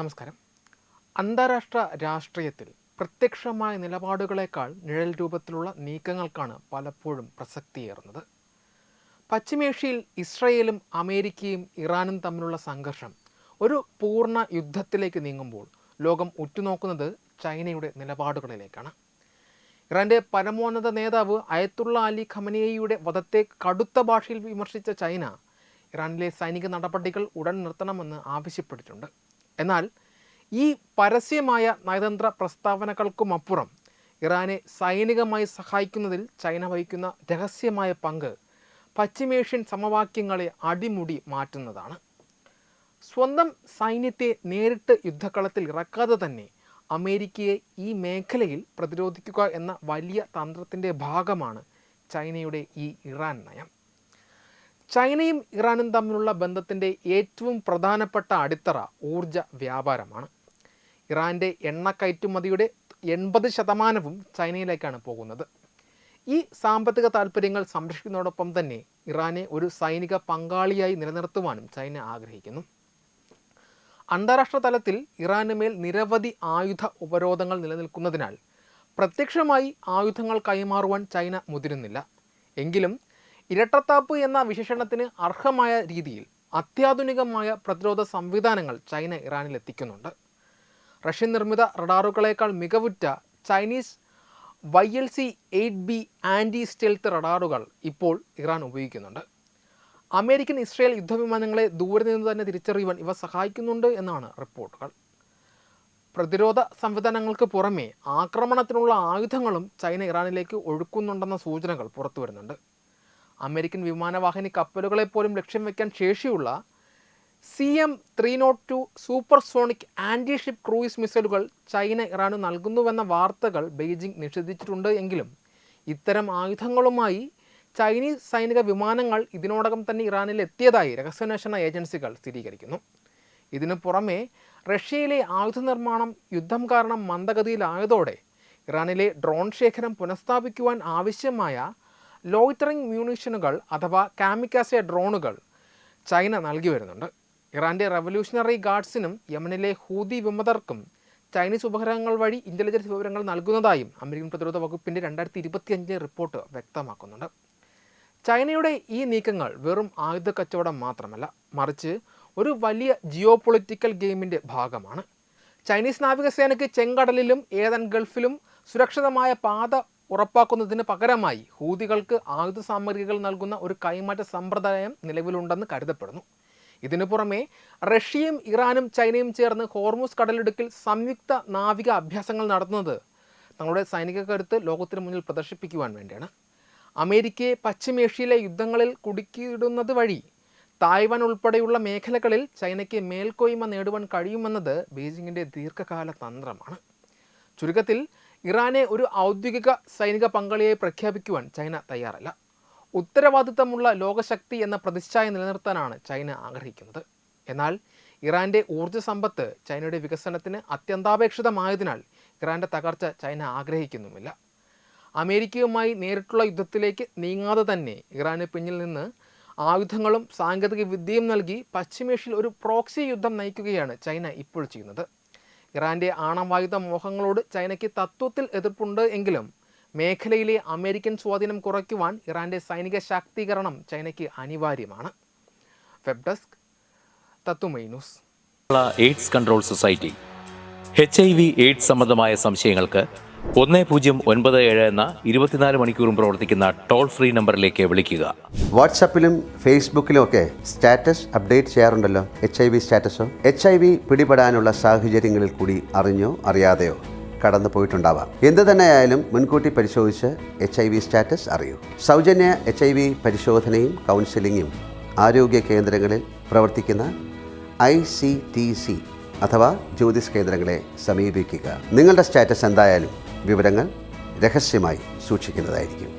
നമസ്കാരം. അന്താരാഷ്ട്ര രാഷ്ട്രീയത്തിൽ പ്രത്യക്ഷമായ നിലപാടുകളേക്കാൾ നിഴൽ രൂപത്തിലുള്ള നീക്കങ്ങൾക്കാണ് പലപ്പോഴും പ്രസക്തിയേറുന്നത്. പശ്ചിമേഷ്യയിൽ ഇസ്രയേലും അമേരിക്കയും ഇറാനും തമ്മിലുള്ള സംഘർഷം ഒരു പൂർണ്ണ യുദ്ധത്തിലേക്ക് നീങ്ങുമ്പോൾ ലോകം ഉറ്റുനോക്കുന്നത് ചൈനയുടെ നിലപാടുകളിലേക്കാണ്. ഇറാന്റെ പരമോന്നത നേതാവ് അയത്തുള്ള അലി ഖമനേയിയുടെ വധത്തെ കടുത്ത ഭാഷയിൽ വിമർശിച്ച ചൈന ഇറാനിലെ സൈനിക നടപടികൾ ഉടൻ നിർത്തണമെന്ന് ആവശ്യപ്പെട്ടിട്ടുണ്ട്. എന്നാൽ ഈ പരസ്യമായ നയതന്ത്ര പ്രസ്താവനകൾക്കുമപ്പുറം ഇറാനെ സൈനികമായി സഹായിക്കുന്നതിൽ ചൈന വഹിക്കുന്ന രഹസ്യമായ പങ്ക് പശ്ചിമേഷ്യൻ സമവാക്യങ്ങളെ അടിമുടി മാറ്റുന്നതാണ്. സ്വന്തം സൈന്യത്തെ നേരിട്ട് യുദ്ധക്കളത്തിൽ ഇറക്കാതെ തന്നെ അമേരിക്കയെ ഈ മേഖലയിൽ പ്രതിരോധിക്കുക എന്ന വലിയ തന്ത്രത്തിൻ്റെ ഭാഗമാണ് ചൈനയുടെ ഈ ഇറാൻ നയം. ചൈനയും ഇറാനും തമ്മിലുള്ള ബന്ധത്തിൻ്റെ ഏറ്റവും പ്രധാനപ്പെട്ട അടിത്തറ ഊർജ വ്യാപാരമാണ്. ഇറാൻ്റെ എണ്ണ കയറ്റുമതിയുടെ 80% ചൈനയിലേക്കാണ് പോകുന്നത്. ഈ സാമ്പത്തിക താൽപ്പര്യങ്ങൾ സംരക്ഷിക്കുന്നതോടൊപ്പം തന്നെ ഇറാനെ ഒരു സൈനിക പങ്കാളിയായി നിലനിർത്തുവാനും ചൈന ആഗ്രഹിക്കുന്നു. അന്താരാഷ്ട്ര തലത്തിൽ ഇറാന് മേൽ നിരവധി ആയുധ ഉപരോധങ്ങൾ നിലനിൽക്കുന്നതിനാൽ പ്രത്യക്ഷമായി ആയുധങ്ങൾ കൈമാറുവാൻ ചൈന മുതിരുന്നില്ല. എങ്കിലും ഇരട്ടത്താപ്പ് എന്ന വിശേഷണത്തിന് അർഹമായ രീതിയിൽ അത്യാധുനികമായ പ്രതിരോധ സംവിധാനങ്ങൾ ചൈന ഇറാനിൽ എത്തിക്കുന്നുണ്ട്. റഷ്യൻ നിർമ്മിത റഡാറുകളേക്കാൾ മികവുറ്റ ചൈനീസ് YLC-8B ആൻറ്റി സ്റ്റെൽത്ത് റഡാറുകൾ ഇപ്പോൾ ഇറാൻ ഉപയോഗിക്കുന്നുണ്ട്. അമേരിക്കൻ ഇസ്രയേൽ യുദ്ധവിമാനങ്ങളെ ദൂരെ നിന്ന് തന്നെ തിരിച്ചറിയുവാൻ ഇവ സഹായിക്കുന്നുണ്ട് എന്നാണ് റിപ്പോർട്ടുകൾ. പ്രതിരോധ സംവിധാനങ്ങൾക്ക് പുറമെ ആക്രമണത്തിനുള്ള ആയുധങ്ങളും ചൈന ഇറാനിലേക്ക് ഒഴുക്കുന്നുണ്ടെന്ന സൂചനകൾ പുറത്തു വരുന്നുണ്ട്. അമേരിക്കൻ വിമാനവാഹിനി കപ്പലുകളെപ്പോലും ലക്ഷ്യം വയ്ക്കാൻ ശേഷിയുള്ള CM-302 supersonic anti ship cruise മിസൈലുകൾ ചൈന ഇറാന് നൽകുന്നുവെന്ന വാർത്തകൾ ബെയ്ജിംഗ് നിഷേധിച്ചിട്ടുണ്ട്. എങ്കിലും ഇത്തരം ആയുധങ്ങളുമായി ചൈനീസ് സൈനിക വിമാനങ്ങൾ ഇതിനോടകം തന്നെ ഇറാനിൽ എത്തിയതായി രഹസ്യാന്വേഷണ ഏജൻസികൾ സ്ഥിരീകരിക്കുന്നു. ഇതിനു പുറമെ റഷ്യയിലെ ആയുധ നിർമ്മാണം യുദ്ധം കാരണം മന്ദഗതിയിലായതോടെ ഇറാനിലെ ഡ്രോൺ ശേഖരം പുനഃസ്ഥാപിക്കുവാൻ ആവശ്യമായ ലോയിറ്ററിംഗ് മ്യൂണിഷനുകൾ അഥവാ കാമിക്കാസെ ഡ്രോണുകൾ ചൈന നൽകി വരുന്നുണ്ട്. ഇറാൻ്റെ റവല്യൂഷണറി ഗാർഡ്സിനും യമനിലെ ഹൂതി വിമതർക്കും ചൈനീസ് ഉപഗ്രഹങ്ങൾ വഴി ഇൻ്റലിജൻസ് വിവരങ്ങൾ നൽകുന്നതായും അമേരിക്കൻ പ്രതിരോധ വകുപ്പിൻ്റെ 2025 റിപ്പോർട്ട് വ്യക്തമാക്കുന്നുണ്ട്. ചൈനയുടെ ഈ നീക്കങ്ങൾ വെറും ആയുധ കച്ചവടം മാത്രമല്ല, മറിച്ച് ഒരു വലിയ ജിയോ പൊളിറ്റിക്കൽ ഗെയിമിൻ്റെ ഭാഗമാണ്. ചൈനീസ് നാവികസേനയ്ക്ക് ചെങ്കടലിലും ഏതൻ ഗൾഫിലും സുരക്ഷിതമായ പാത ഉറപ്പാക്കുന്നതിന് പകരമായി ഹൂതികൾക്ക് ആയുധ സാമഗ്രികൾ നൽകുന്ന ഒരു കൈമാറ്റ സമ്പ്രദായം നിലവിലുണ്ടെന്ന് കരുതപ്പെടുന്നു. ഇതിനു പുറമെ റഷ്യയും ഇറാനും ചൈനയും ചേർന്ന് ഹോർമുസ് കടലിടുക്കിൽ സംയുക്ത നാവിക അഭ്യാസങ്ങൾ നടത്തുന്നത് തങ്ങളുടെ സൈനിക കരുത്ത് ലോകത്തിന് മുന്നിൽ പ്രദർശിപ്പിക്കുവാൻ വേണ്ടിയാണ്. അമേരിക്കയെ പശ്ചിമേഷ്യയിലെ യുദ്ധങ്ങളിൽ കുടുക്കിയിടുന്നത് വഴി തായ്വാൻ ഉൾപ്പെടെയുള്ള മേഖലകളിൽ ചൈനയ്ക്ക് മേൽക്കോയ്മ നേടുവാൻ കഴിയുമെന്നത് ബെയ്ജിങ്ങിൻ്റെ ദീർഘകാല തന്ത്രമാണ്. ചുരുക്കത്തിൽ ഇറാനെ ഒരു ഔദ്യോഗിക സൈനിക പങ്കാളിയായി പ്രഖ്യാപിക്കുവാൻ ചൈന തയ്യാറല്ല. ഉത്തരവാദിത്തമുള്ള ലോകശക്തി എന്ന പ്രതിച്ഛായ നിലനിർത്താനാണ് ചൈന ആഗ്രഹിക്കുന്നത്. എന്നാൽ ഇറാൻ്റെ ഊർജ്ജ സമ്പത്ത് ചൈനയുടെ വികസനത്തിന് അത്യന്താപേക്ഷിതമായതിനാൽ ഇറാൻ്റെ തകർച്ച ചൈന ആഗ്രഹിക്കുന്നുമില്ല. അമേരിക്കയുമായി നേരിട്ടുള്ള യുദ്ധത്തിലേക്ക് നീങ്ങാതെ തന്നെ ഇറാന് പിന്നിൽ നിന്ന് ആയുധങ്ങളും സാങ്കേതിക വിദ്യയും നൽകി പശ്ചിമേഷ്യയിൽ ഒരു പ്രോക്സി യുദ്ധം നയിക്കുകയാണ് ചൈന ഇപ്പോൾ ചെയ്യുന്നത്. ഇറാൻ്റെ ആണവായുധ മോഹങ്ങളോട് ചൈനയ്ക്ക് തത്വത്തിൽ എതിർപ്പുണ്ട് എങ്കിലും മേഖലയിലെ അമേരിക്കൻ സ്വാധീനം കുറയ്ക്കുവാൻ ഇറാൻ്റെ സൈനിക ശാക്തീകരണം ചൈനയ്ക്ക് അനിവാര്യമാണ്. വെബ് ഡെസ്ക് തത്തുമൈ news. AIDS control society HIV/AIDS സംബന്ധമായ സംശയങ്ങൾക്ക് 1097 എന്ന 24 മണിക്കൂറും പ്രവർത്തിക്കുന്ന ടോൾ ഫ്രീ നമ്പറിലേക്ക് വിളിക്കുക. വാട്സാപ്പിലും ഫേസ്ബുക്കിലും ഒക്കെ സ്റ്റാറ്റസ് അപ്ഡേറ്റ് ചെയ്യാറുണ്ടല്ലോ. HIV സ്റ്റാറ്റസോ HIV പിടിപെടാനുള്ള സാഹചര്യങ്ങളിൽ കൂടി അറിഞ്ഞോ അറിയാതെയോ കടന്നു പോയിട്ടുണ്ടാവാം. എന്ത് തന്നെയായാലും മുൻകൂട്ടി പരിശോധിച്ച് HIV സ്റ്റാറ്റസ് അറിയൂ. സൗജന്യ HIV പരിശോധനയും കൗൺസിലിങ്ങും ആരോഗ്യ കേന്ദ്രങ്ങളിൽ പ്രവർത്തിക്കുന്ന ICTC അഥവാ ജ്യോതിസ് കേന്ദ്രങ്ങളെ സമീപിക്കുക. നിങ്ങളുടെ സ്റ്റാറ്റസ് എന്തായാലും വിവരങ്ങൾ രഹസ്യമായി സൂക്ഷിക്കുന്നതായിരിക്കും.